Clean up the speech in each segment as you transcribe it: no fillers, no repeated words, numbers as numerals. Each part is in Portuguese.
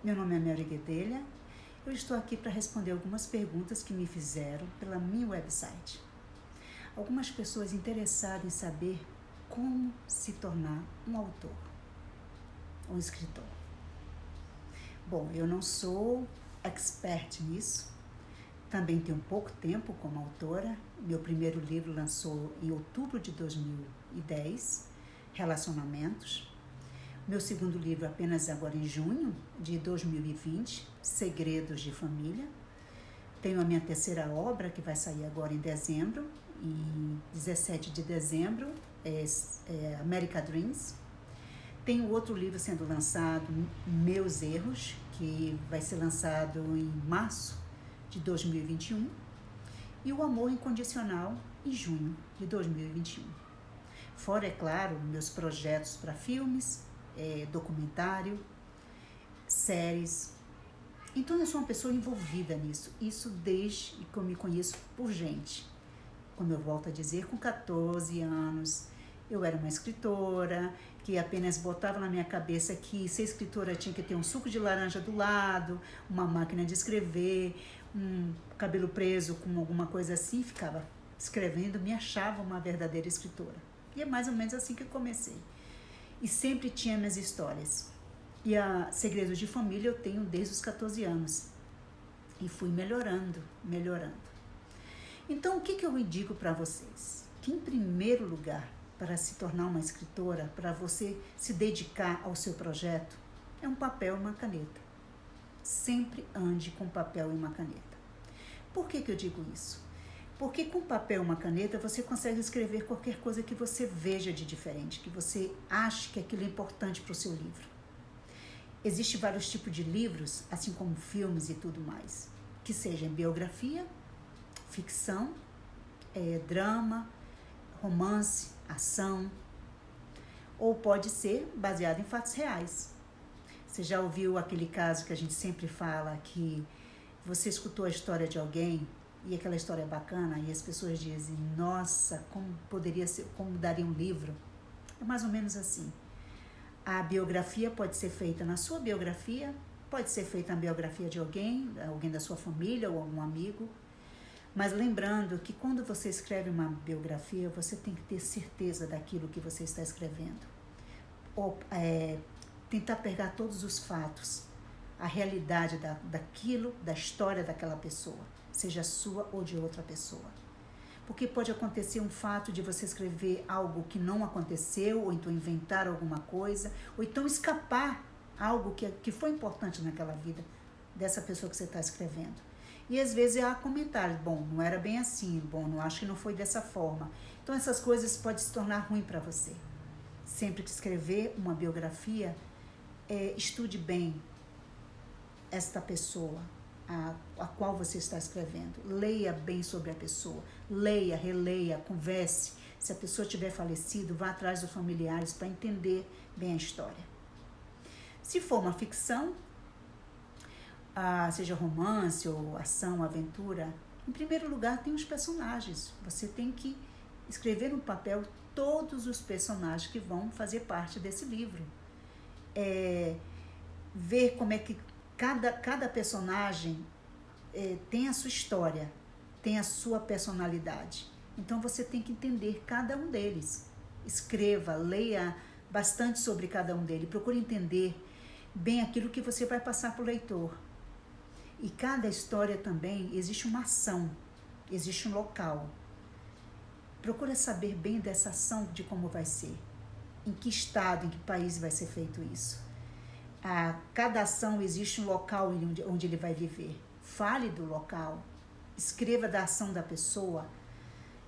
Meu nome é Mary Guedelha. Eu estou aqui para responder algumas perguntas que me fizeram pela minha website. Algumas pessoas interessadas em saber como se tornar um autor, um escritor. Bom, eu não sou expert nisso, também tenho pouco tempo como autora. Meu primeiro livro lançou em outubro de 2010, Relacionamentos. Meu segundo livro apenas agora em junho de 2020, Segredos de Família. Tenho a minha terceira obra que vai sair agora em dezembro, em 17 de dezembro, America Dreams. Tenho outro livro sendo lançado, Meus Erros, que vai ser lançado em março de 2021. E O Amor Incondicional, em junho de 2021. Fora, é claro, meus projetos para filmes, documentário, séries. Então eu sou uma pessoa envolvida nisso, isso desde que eu me conheço por gente. Como eu volto a dizer, com 14 anos, eu era uma escritora, que apenas botava na minha cabeça que ser escritora tinha que ter um suco de laranja do lado, uma máquina de escrever, um cabelo preso com alguma coisa assim, ficava escrevendo, me achava uma verdadeira escritora. E é mais ou menos assim que eu comecei. E sempre tinha minhas histórias. E a Segredos de Família eu tenho desde os 14 anos. E fui melhorando. Então, o que eu indico para vocês? Que, em primeiro lugar, para se tornar uma escritora, para você se dedicar ao seu projeto, é um papel e uma caneta. Sempre ande com papel e uma caneta. Por que eu digo isso? Porque com papel e uma caneta você consegue escrever qualquer coisa que você veja de diferente, que você ache que aquilo é importante para o seu livro. Existem vários tipos de livros, assim como filmes e tudo mais, que sejam biografia, ficção, drama, romance, ação, ou pode ser baseado em fatos reais. Você já ouviu aquele caso que a gente sempre fala, que você escutou a história de alguém e aquela história é bacana e as pessoas dizem, nossa, como poderia ser, como daria um livro? É mais ou menos assim. A biografia pode ser feita na sua biografia, pode ser feita na biografia de alguém da sua família ou algum amigo, mas lembrando que quando você escreve uma biografia, você tem que ter certeza daquilo que você está escrevendo. Ou tentar pegar todos os fatos, a realidade daquilo, da história daquela pessoa, seja sua ou de outra pessoa. Porque pode acontecer um fato de você escrever algo que não aconteceu, ou então inventar alguma coisa, ou então escapar algo que foi importante naquela vida dessa pessoa que você está escrevendo. E às vezes há comentários, bom, não era bem assim, bom, não acho que não foi dessa forma. Então essas coisas podem se tornar ruim para você. Sempre que escrever uma biografia, estude bem esta pessoa a qual você está escrevendo. Leia bem sobre a pessoa, leia, releia, converse. Se a pessoa tiver falecido, vá atrás dos familiares para entender bem a história. Se for uma ficção, seja romance ou ação, aventura, em primeiro lugar tem os personagens. Você tem que escrever no papel todos os personagens que vão fazer parte desse livro. Ver como é que cada personagem tem a sua história, tem a sua personalidade. Então você tem que entender cada um deles. Escreva, leia bastante sobre cada um deles. Procure entender bem aquilo que você vai passar para o leitor. E cada história também existe uma ação, existe um local. Procure saber bem dessa ação, de como vai ser. Em que estado, em que país vai ser feito isso. Cada ação existe um local onde ele vai viver. Fale do local, escreva da ação da pessoa.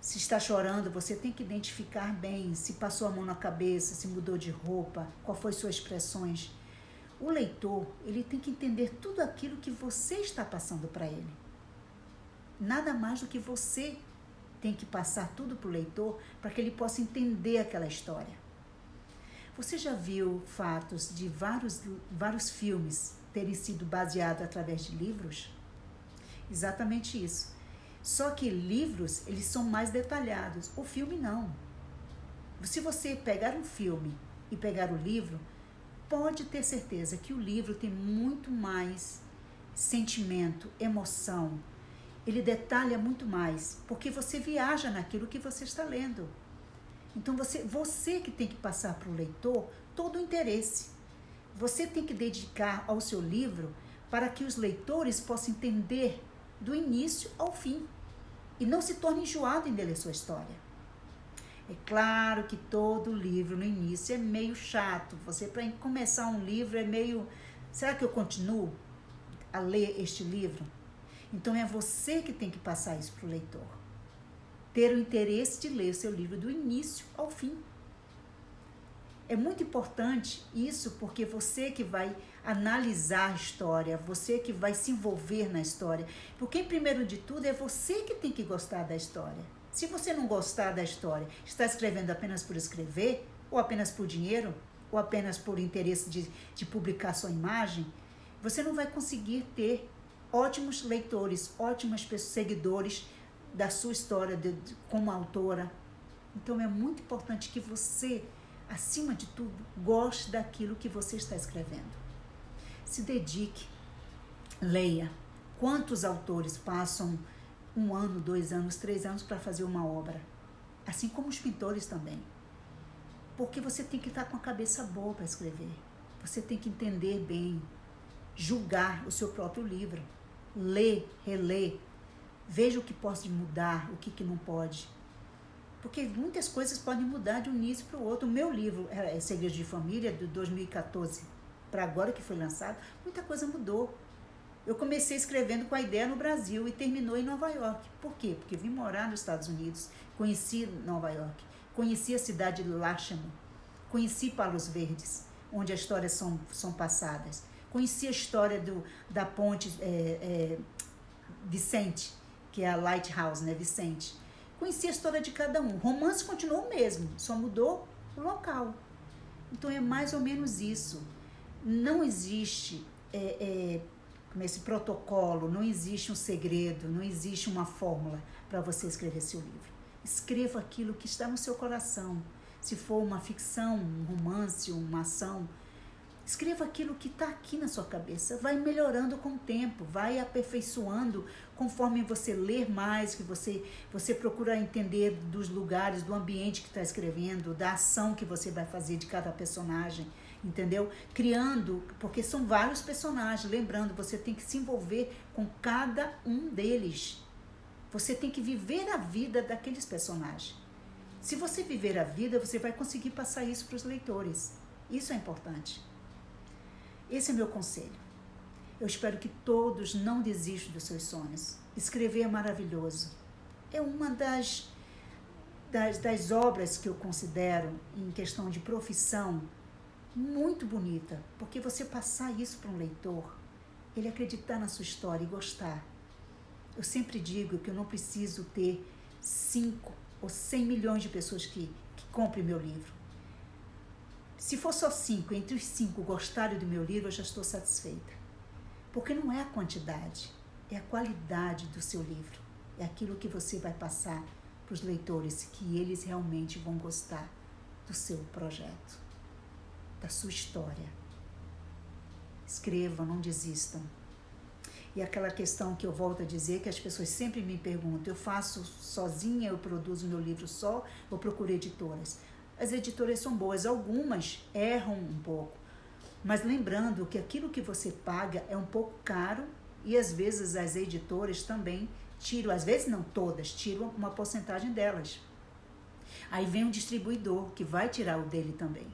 Se está chorando, você tem que identificar bem se passou a mão na cabeça, se mudou de roupa, qual foi suas expressões. O leitor, ele tem que entender tudo aquilo que você está passando para ele. Nada mais do que você tem que passar tudo para o leitor para que ele possa entender aquela história. Você já viu fatos de vários filmes terem sido baseados através de livros? Exatamente isso. Só que livros, eles são mais detalhados. O filme não. Se você pegar um filme e pegar o livro, pode ter certeza que o livro tem muito mais sentimento, emoção. Ele detalha muito mais, porque você viaja naquilo que você está lendo. Então, você que tem que passar para o leitor todo o interesse. Você tem que dedicar ao seu livro para que os leitores possam entender do início ao fim e não se torne enjoado em ler sua história. É claro que todo livro no início é meio chato. Você, para começar um livro, é meio... Será que eu continuo a ler este livro? Então, é você que tem que passar isso para o leitor. Ter o interesse de ler o seu livro do início ao fim. É muito importante isso, porque você que vai analisar a história, você que vai se envolver na história. Porque, primeiro de tudo, é você que tem que gostar da história. Se você não gostar da história, está escrevendo apenas por escrever, ou apenas por dinheiro, ou apenas por interesse de publicar sua imagem, você não vai conseguir ter ótimos leitores, ótimos seguidores da sua história como autora. Então, é muito importante que você, acima de tudo, goste daquilo que você está escrevendo. Se dedique, leia. Quantos autores passam 1 ano, 2 anos, 3 anos para fazer uma obra? Assim como os pintores também. Porque você tem que estar com a cabeça boa para escrever. Você tem que entender bem, julgar o seu próprio livro. Ler, reler. Veja o que pode mudar, o que não pode. Porque muitas coisas podem mudar de um início para o outro. O meu livro, Segredos de Família, de 2014 para agora que foi lançado, muita coisa mudou. Eu comecei escrevendo com a ideia no Brasil e terminou em Nova York. Por quê? Porque vim morar nos Estados Unidos, conheci Nova York, conheci a cidade de Lashman, conheci Palos Verdes, onde as histórias são passadas. Conheci a história da ponte Vicente, que é a Lighthouse, né, Vicente. Conheci a história de cada um. O romance continuou o mesmo, só mudou o local. Então é mais ou menos isso. Não existe esse protocolo, não existe um segredo, não existe uma fórmula para você escrever seu livro. Escreva aquilo que está no seu coração. Se for uma ficção, um romance, uma ação, escreva aquilo que está aqui na sua cabeça. Vai melhorando com o tempo, vai aperfeiçoando conforme você ler mais, que você procura entender dos lugares, do ambiente que está escrevendo, da ação que você vai fazer de cada personagem, entendeu? Criando, porque são vários personagens, lembrando, você tem que se envolver com cada um deles. Você tem que viver a vida daqueles personagens. Se você viver a vida, você vai conseguir passar isso para os leitores. Isso é importante. Esse é meu conselho. Eu espero que todos não desistam dos seus sonhos. Escrever é maravilhoso. É uma das obras que eu considero, em questão de profissão, muito bonita. Porque você passar isso para um leitor, ele acreditar na sua história e gostar. Eu sempre digo que eu não preciso ter 5 ou 100 milhões de pessoas que comprem meu livro. Se for só 5, entre os 5 gostarem do meu livro, eu já estou satisfeita. Porque não é a quantidade, é a qualidade do seu livro. É aquilo que você vai passar para os leitores, que eles realmente vão gostar do seu projeto, da sua história. Escrevam, não desistam. E aquela questão que eu volto a dizer, que as pessoas sempre me perguntam, eu faço sozinha, eu produzo meu livro só, ou procuro editoras? As editoras são boas, algumas erram um pouco, mas lembrando que aquilo que você paga é um pouco caro e às vezes as editoras também tiram, às vezes não todas, tiram uma porcentagem delas. Aí vem um distribuidor que vai tirar o dele também.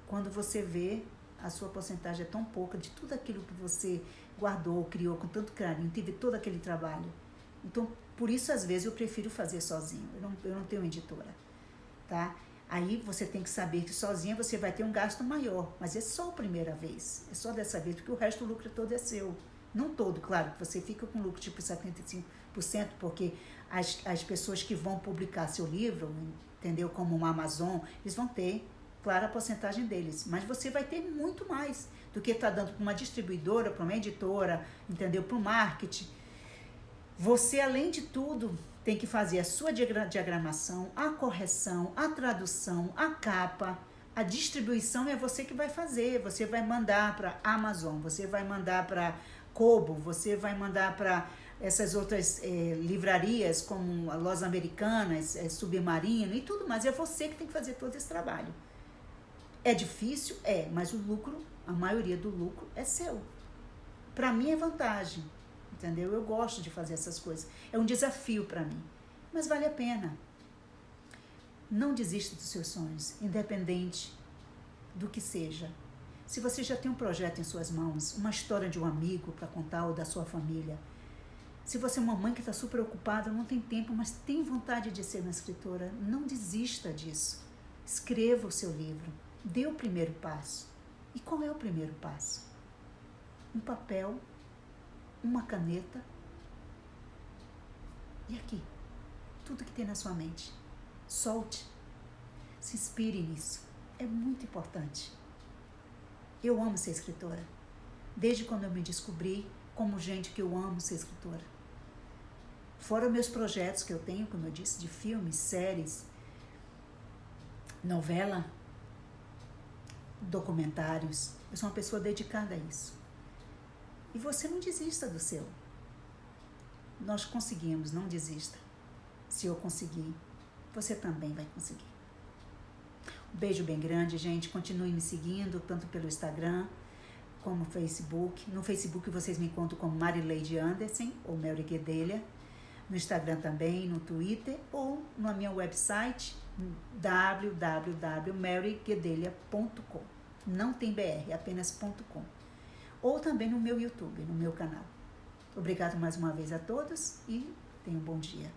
Quando você vê, a sua porcentagem é tão pouca de tudo aquilo que você guardou, criou com tanto carinho, teve todo aquele trabalho. Então, por isso, às vezes, eu prefiro fazer sozinho. Eu não tenho editora, tá? Aí você tem que saber que sozinha você vai ter um gasto maior, mas é só a primeira vez, é só dessa vez, porque o resto do lucro todo é seu. Não todo, claro, você fica com lucro tipo 75%, porque as pessoas que vão publicar seu livro, entendeu, como uma Amazon, eles vão ter, claro, a porcentagem deles, mas você vai ter muito mais do que está dando para uma distribuidora, para uma editora, entendeu, para o marketing. Você, além de tudo, tem que fazer a sua diagramação, a correção, a tradução, a capa, A distribuição é você que vai fazer. Você vai mandar para Amazon, você vai mandar para Kobo, você vai mandar para essas outras livrarias como a Lojas Americanas, Submarino e tudo mais. É você que tem que fazer todo esse trabalho. É difícil? É, mas o lucro, a maioria do lucro é seu. Para mim é vantagem, entendeu? Eu gosto de fazer essas coisas. É um desafio para mim, mas vale a pena. Não desista dos seus sonhos, independente do que seja. Se você já tem um projeto em suas mãos, uma história de um amigo para contar ou da sua família, se você é uma mãe que está super ocupada, não tem tempo, mas tem vontade de ser uma escritora, não desista disso. Escreva o seu livro, dê o primeiro passo. E qual é o primeiro passo? Um papel, uma caneta e aqui, tudo que tem na sua mente. Solte, se inspire nisso, é muito importante. Eu amo ser escritora, desde quando eu me descobri como gente que eu amo ser escritora. Fora meus projetos que eu tenho, como eu disse, de filmes, séries, novela, documentários, eu sou uma pessoa dedicada a isso. E você não desista do seu. Nós conseguimos, não desista. Se eu conseguir, você também vai conseguir. Um beijo bem grande, gente. Continue me seguindo, tanto pelo Instagram como no Facebook. No Facebook vocês me encontram como Marileide Anderson ou Mary Guedelha. No Instagram também, no Twitter ou na minha website www.maryguedelha.com. Não tem BR, apenas .com. Ou também no meu YouTube, no meu canal. Obrigado mais uma vez a todos e tenham um bom dia.